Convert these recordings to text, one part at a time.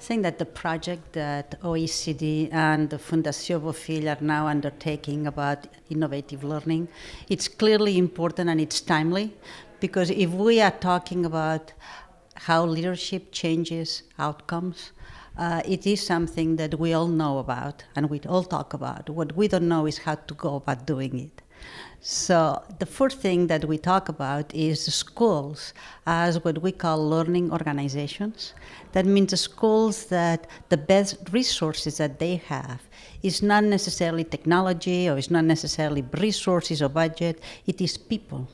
think that the project that OECD and the Fundació Bofill are now undertaking about innovative learning, it's clearly important and it's timely, because if we are talking about how leadership changes outcomes, it is something that we all know about and we all talk about. What we don't know is how to go about doing it. So the first thing that we talk about is schools as what we call learning organizations. That means the schools that the best resources that they have is not necessarily technology, or it's not necessarily resources or budget, it is people.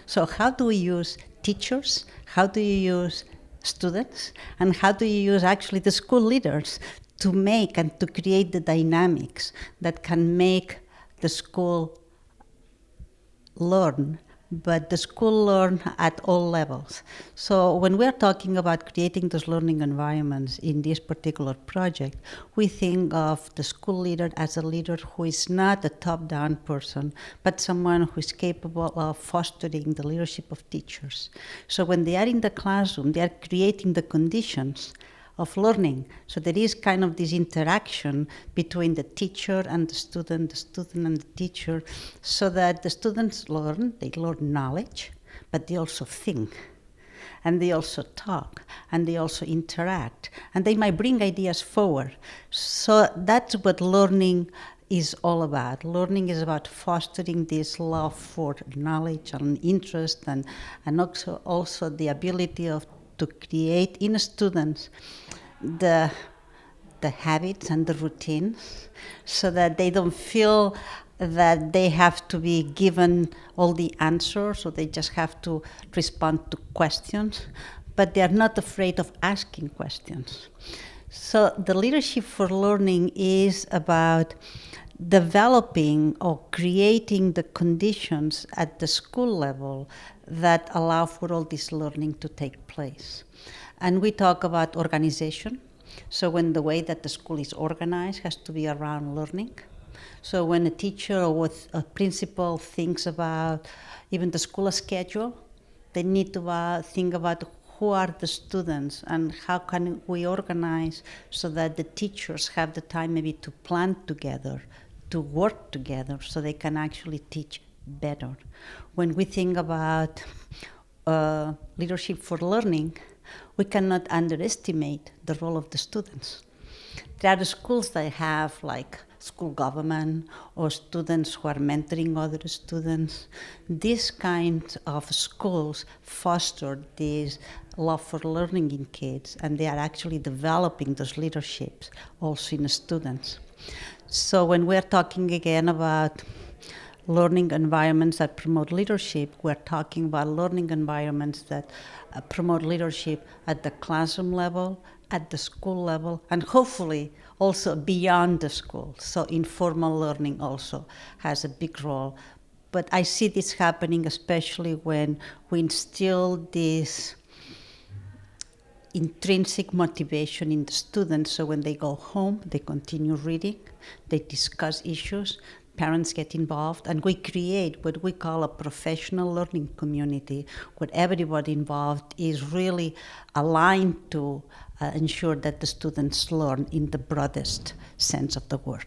So how do we use teachers? How do you use students? And how do you use actually the school leaders to make and to create the dynamics that can make the school learn, but the school learn at all levels. So when we're talking about creating those learning environments in this particular project, we think of the school leader as a leader who is not a top-down person, but someone who is capable of fostering the leadership of teachers. So when they are in the classroom, they are creating the conditions of learning. So there is kind of this interaction between the teacher and the student and the teacher, so that the students learn, they learn knowledge, but they also think, and they also talk, and they also interact, and they might bring ideas forward. So that's what learning is all about. Learning is about fostering this love for knowledge and interest, and also the ability to create in students the habits and the routines, so that they don't feel that they have to be given all the answers, or they just have to respond to questions, but they are not afraid of asking questions. So the leadership for learning is about developing or creating the conditions at the school level that allow for all this learning to take place. And we talk about organization. So when the way that the school is organized has to be around learning. So when a teacher or a principal thinks about even the school schedule, they need to think about who are the students and how can we organize so that the teachers have the time maybe to plan together, to work together, so they can actually teach better. When we think about leadership for learning, we cannot underestimate the role of the students. There are schools that have like school government or students who are mentoring other students. These kinds of schools foster this love for learning in kids, and they are actually developing those leaderships also in students. So when we're talking again about learning environments that promote leadership, we're talking about learning environments that promote leadership at the classroom level, at the school level, and hopefully also beyond the school. So informal learning also has a big role. But I see this happening especially when we instill this intrinsic motivation in the students. So when they go home, they continue reading, they discuss issues, parents get involved, and we create what we call a professional learning community, where everybody involved is really aligned to ensure that the students learn in the broadest sense of the word.